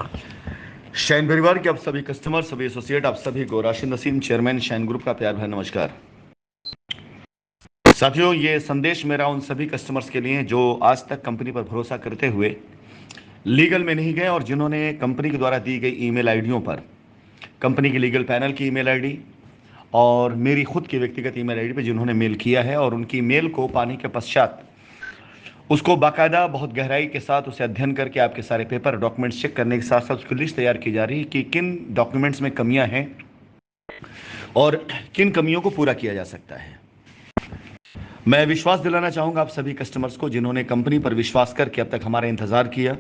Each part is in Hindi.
शाइन परिवार के आप सभी कस्टमर, सभी एसोसिएट, आप सभी को Rashid Naseem, chairman shine group का प्यार भरा नमस्कार। साथियों, ये संदेश मेरा उन सभी कस्टमर्स के लिए जो आज तक कंपनी पर भरोसा करते हुए लीगल में नहीं गए और जिन्होंने कंपनी के द्वारा दी गई ईमेल आईडियों पर, कंपनी के लीगल पैनल की ईमेल आईडी और मेरी खुद की व्यक्तिगत ईमेल आईडी पर जिन्होंने मेल किया है और उनकी मेल को पाने के पश्चात उसको बाकायदा बहुत गहराई के साथ उसे अध्ययन करके आपके सारे पेपर डॉक्यूमेंट्स चेक करने के साथ साथ उसकी लिस्ट तैयार की जा रही है कि किन डॉक्यूमेंट्स में कमियां हैं और किन कमियों को पूरा किया जा सकता है। मैं विश्वास दिलाना चाहूंगा आप सभी कस्टमर्स को जिन्होंने कंपनी पर विश्वास करके अब तक हमारा इंतजार किया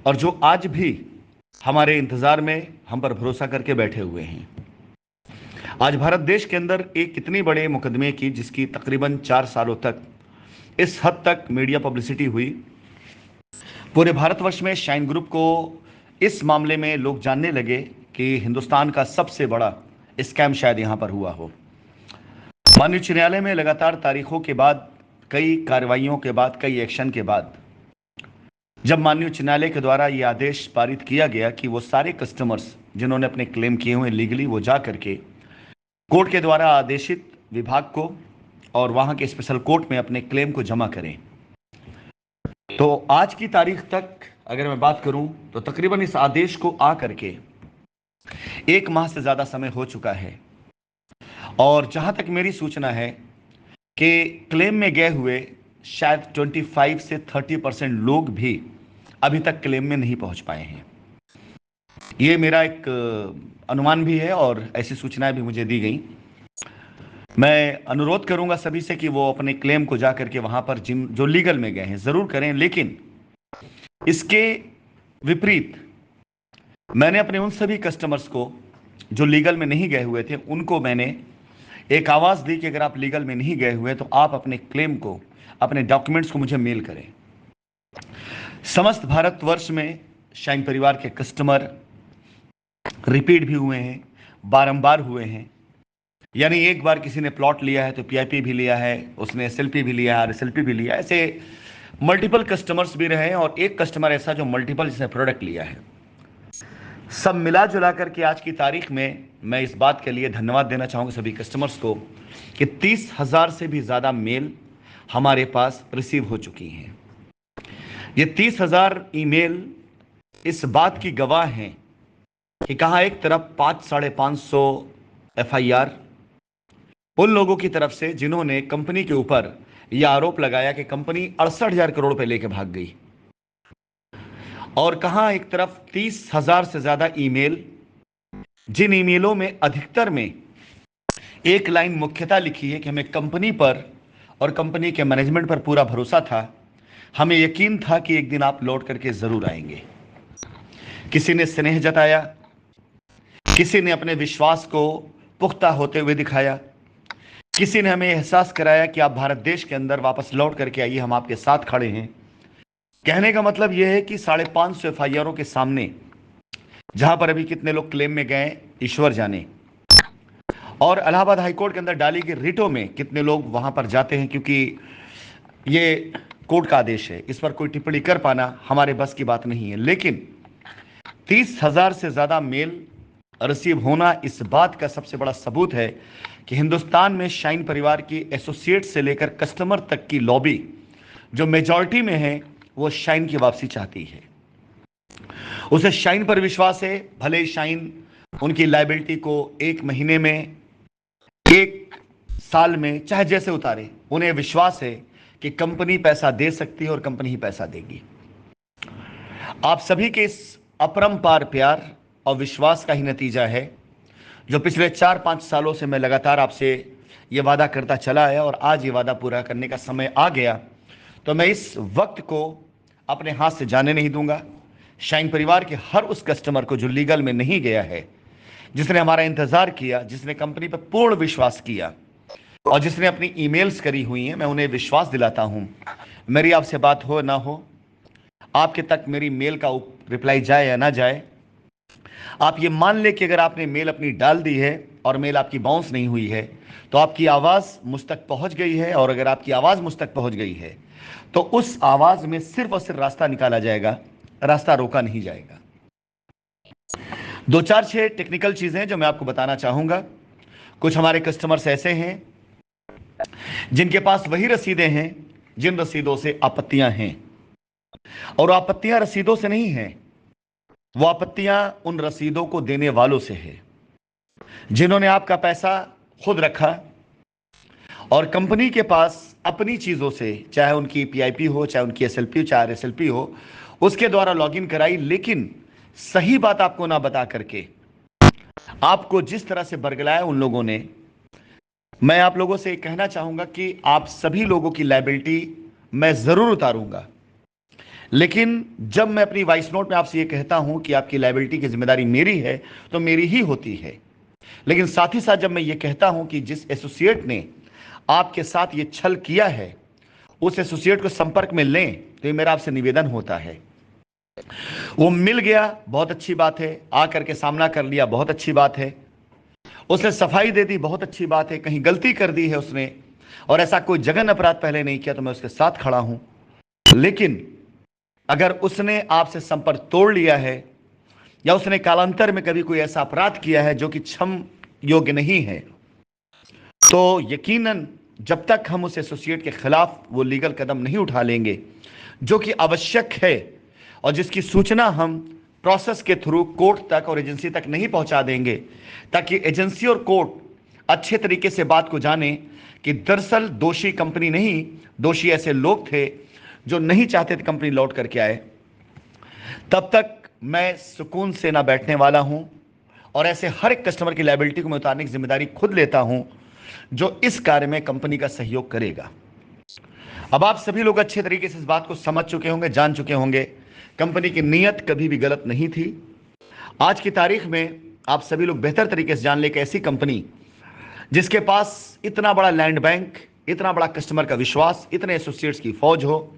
और जो आज भी हमारे इंतजार में हम पर भरोसा करके बैठे हुए हैं। आज भारत देश के अंदर एक इतने बड़े मुकदमे की जिसकी तकरीबन 4 सालों तक इस हद तक मीडिया पब्लिसिटी हुई, पूरे भारतवर्ष में शाइन ग्रुप को इस मामले में लोग जानने लगे कि हिंदुस्तान का सबसे बड़ा स्कैम शायद यहां पर हुआ हो। माननीय उच्च न्यायालय में लगातार तारीखों के बाद, कई कार्रवाइयों के बाद, कई एक्शन के बाद जब माननीय उच्च न्यायालय के द्वारा यह आदेश पारित किया गया कि वो सारे कस्टमर्स जिन्होंने अपने क्लेम किए हुए लीगली वो जा करके कोर्ट के द्वारा आदेशित विभाग को और वहां के स्पेशल कोर्ट में अपने क्लेम को जमा करें, तो आज की तारीख तक अगर मैं बात करूं तो तकरीबन इस आदेश को आ करके 1 माह से ज्यादा समय हो चुका है। और जहां तक मेरी सूचना है कि क्लेम में गए हुए शायद 25 से 30% लोग भी अभी तक क्लेम में नहीं पहुंच पाए हैं। ये मेरा एक अनुमान भी है और ऐसी सूचनाएं भी मुझे दी गई। मैं अनुरोध करूंगा सभी से कि वो अपने क्लेम को जा करके वहां पर जिन जो लीगल में गए हैं जरूर करें, लेकिन इसके विपरीत मैंने अपने उन सभी कस्टमर्स को जो लीगल में नहीं गए हुए थे उनको मैंने एक आवाज दी कि अगर आप लीगल में नहीं गए हुए तो आप अपने क्लेम को, अपने डॉक्यूमेंट्स को मुझे मेल करें। समस्त भारतवर्ष में शाइन परिवार के कस्टमर रिपीट भी हुए हैं, बारंबार हुए हैं। यानी एक बार किसी ने प्लॉट लिया है तो पीआईपी भी लिया है, उसने एसएलपी भी लिया है, आरएसएलपी भी लिया है, ऐसे मल्टीपल कस्टमर्स भी रहे हैं और एक कस्टमर ऐसा जो मल्टीपल जिसने प्रोडक्ट लिया है। सब मिला जुला करके आज की तारीख में मैं इस बात के लिए धन्यवाद देना चाहूंगा सभी कस्टमर्स को कि 30,000 से भी ज्यादा मेल हमारे पास रिसीव हो चुकी हैं। ये 30,000 ईमेल इस बात की गवाह हैं कि कहां एक तरफ 500-550 एफआईआर उन लोगों की तरफ से जिन्होंने कंपनी के ऊपर यह आरोप लगाया कि कंपनी 68,000 करोड़ रुपए लेके भाग गई, और कहां एक तरफ 30,000 से ज्यादा ईमेल जिन ईमेलों में अधिकतर में एक लाइन मुख्यतः लिखी है कि हमें कंपनी पर और कंपनी के मैनेजमेंट पर पूरा भरोसा था, हमें यकीन था कि एक दिन आप लौट करके जरूर आएंगे। किसी ने स्नेह जताया, किसी ने अपने विश्वास को पुख्ता होते हुए दिखाया, किसी ने हमें एहसास कराया कि आप भारत देश के अंदर वापस लौट करके आइए, हम आपके साथ खड़े हैं। कहने का मतलब यह है कि 550 एफआईआरों के सामने जहां पर अभी कितने लोग क्लेम में गए ईश्वर जाने, और इलाहाबाद हाईकोर्ट के अंदर डाली गई रिटों में कितने लोग वहां पर जाते हैं, क्योंकि ये कोर्ट का आदेश है, इस पर कोई टिप्पणी कर पाना हमारे बस की बात नहीं है। लेकिन 30,000 से ज्यादा मेल रिसीव होना इस बात का सबसे बड़ा सबूत है कि हिंदुस्तान में शाइन परिवार की एसोसिएट से लेकर कस्टमर तक की लॉबी जो मेजॉरिटी में है वो शाइन की वापसी चाहती है। उसे शाइन पर विश्वास है, भले ही शाइन उनकी लायबिलिटी को 1 महीने में, 1 साल में, चाहे जैसे उतारे, उन्हें विश्वास है कि कंपनी पैसा दे सकती है और कंपनी ही पैसा देगी। आप सभी के इस अपरंपार प्यार और विश्वास का ही नतीजा है जो पिछले 4-5 सालों से मैं लगातार आपसे ये वादा करता चला है, और आज ये वादा पूरा करने का समय आ गया। तो मैं इस वक्त को अपने हाथ से जाने नहीं दूंगा। शाइन परिवार के हर उस कस्टमर को जो लीगल में नहीं गया है, जिसने हमारा इंतजार किया, जिसने कंपनी पर पूर्ण विश्वास किया और जिसने अपनी ईमेल्स करी हुई हैं, मैं उन्हें विश्वास दिलाता हूं, मेरी आपसे बात हो ना हो, आपके तक मेरी मेल का रिप्लाई जाए या ना जाए, आप ये मान ले कि अगर आपने मेल अपनी डाल दी है और मेल आपकी बाउंस नहीं हुई है तो आपकी आवाज़ मुझ तक पहुंच गई है, और अगर आपकी आवाज़ मुझ तक पहुंच गई है तो उस आवाज़ में सिर्फ और सिर्फ रास्ता निकाला जाएगा, रास्ता रोका नहीं जाएगा। दो चार छह टेक्निकल चीजें जो मैं आपको बताना चाहूंगा। कुछ हमारे कस्टमर्स ऐसे हैं जिनके पास वही रसीदें हैं जिन रसीदों से आपत्तियां हैं, और आपत्तियां रसीदों से नहीं हैं, वो आपत्तियां उन रसीदों को देने वालों से है जिन्होंने आपका पैसा खुद रखा और कंपनी के पास अपनी चीजों से, चाहे उनकी पीआईपी हो, चाहे उनकी एसएलपी, चाहे आरएसएलपी हो, उसके द्वारा लॉगिन कराई, लेकिन सही बात आपको ना बता करके आपको जिस तरह से बरगलाया उन लोगों ने। मैं आप लोगों से कहना चाहूंगा कि आप सभी लोगों की लायबिलिटी मैं जरूर उतारूंगा, लेकिन जब मैं अपनी वॉइस नोट में आपसे यह कहता हूं कि आपकी लायबिलिटी की जिम्मेदारी मेरी है, तो मेरी ही होती है। लेकिन साथ ही साथ जब मैं ये कहता हूं कि जिस एसोसिएट ने आपके साथ ये छल किया है उस एसोसिएट को संपर्क में लें, तो ये मेरा आपसे निवेदन होता है। वो मिल गया, बहुत अच्छी बात है, आकर के सामना कर लिया, बहुत अच्छी बात है, उसने सफाई दे दी, बहुत अच्छी बात है, कहीं गलती कर दी है उसने और ऐसा कोई जघन अपराध पहले नहीं किया तो मैं उसके साथ खड़ा हूं। लेकिन अगर उसने आपसे संपर्क तोड़ लिया है या उसने कालांतर में कभी कोई ऐसा अपराध किया है जो कि क्षम योग्य नहीं है, तो यकीनन जब तक हम उस एसोसिएट के खिलाफ वो लीगल कदम नहीं उठा लेंगे जो कि आवश्यक है और जिसकी सूचना हम प्रोसेस के थ्रू कोर्ट तक और एजेंसी तक नहीं पहुंचा देंगे, ताकि एजेंसी और कोर्ट अच्छे तरीके से बात को जाने कि दरअसल दोषी कंपनी नहीं, दोषी ऐसे लोग थे जो नहीं चाहते थे कंपनी लौट करके आए, तब तक मैं सुकून से ना बैठने वाला हूं। और ऐसे हर एक कस्टमर की लायबिलिटी को मैं उतारने की जिम्मेदारी खुद लेता हूं जो इस कार्य में कंपनी का सहयोग करेगा। अब आप सभी लोग अच्छे तरीके से इस बात को समझ चुके होंगे, जान चुके होंगे, कंपनी की नीयत कभी भी गलत नहीं थी। आज की तारीख में आप सभी लोग बेहतर तरीके से जान ले कि ऐसी कंपनी जिसके पास इतना बड़ा लैंड बैंक, इतना बड़ा कस्टमर का विश्वास, इतने एसोसिएट्स की फौज हो,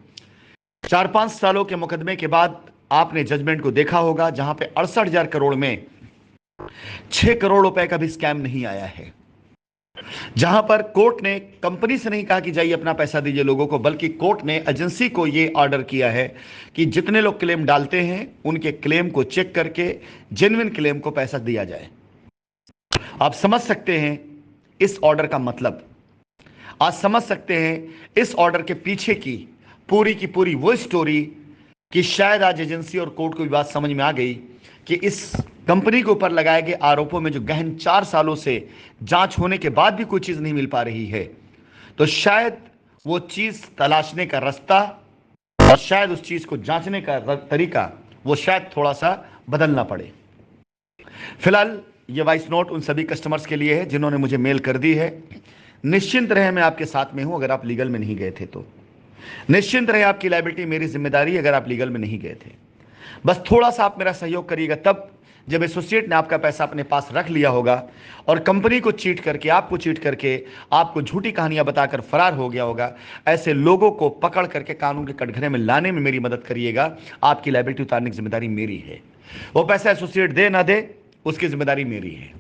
4-5 सालों के मुकदमे के बाद आपने जजमेंट को देखा होगा जहां पे 68,000 करोड़ में 6 करोड़ रुपए का भी स्कैम नहीं आया है, जहां पर कोर्ट ने कंपनी से नहीं कहा कि जाइए अपना पैसा दीजिए लोगों को, बल्कि कोर्ट ने एजेंसी को यह ऑर्डर किया है कि जितने लोग क्लेम डालते हैं उनके क्लेम को चेक करके जेन्युइन क्लेम को पैसा दिया जाए। आप समझ सकते हैं इस ऑर्डर का मतलब, आज समझ सकते हैं इस ऑर्डर के पीछे की पूरी वो स्टोरी कि शायद आज एजेंसी और कोर्ट को भी बात समझ में आ गई कि इस कंपनी के ऊपर लगाए गए आरोपों में जो गहन 4 सालों से जांच होने के बाद भी कोई चीज नहीं मिल पा रही है, तो शायद वो चीज तलाशने का रास्ता और शायद उस चीज को जांचने का तरीका वो शायद थोड़ा सा बदलना पड़े। फिलहाल ये वॉइस नोट उन सभी कस्टमर्स के लिए है जिन्होंने मुझे मेल कर दी है। निश्चिंत रहे, मैं आपके साथ में हूं अगर आप लीगल में नहीं गए थे तो। निश्चिंत रहे, आपकी लायबिलिटी मेरी जिम्मेदारी अगर आप लीगल में नहीं गए थे। बस थोड़ा सा आप मेरा सहयोग करिएगा, तब जब एसोसिएट ने आपका पैसा अपने पास रख लिया होगा और कंपनी को चीट करके, आपको चीट करके, आपको झूठी कहानियां बताकर फरार हो गया होगा, ऐसे लोगों को पकड़ करके कानून के कटघरे में लाने में मेरी मदद करिएगा। आपकी लायबिलिटी उतारने की जिम्मेदारी मेरी है। वो पैसा एसोसिएट दे ना दे उसकी जिम्मेदारी मेरी है।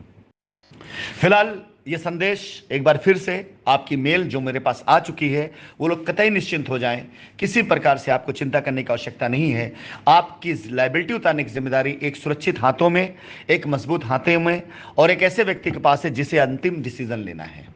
फिलहाल ये संदेश एक बार फिर से, आपकी मेल जो मेरे पास आ चुकी है, वो लोग कतई निश्चिंत हो जाएं, किसी प्रकार से आपको चिंता करने की आवश्यकता नहीं है। आपकी लायबिलिटी उतारने की जिम्मेदारी एक सुरक्षित हाथों में, एक मजबूत हाथों में और एक ऐसे व्यक्ति के पास है जिसे अंतिम डिसीजन लेना है।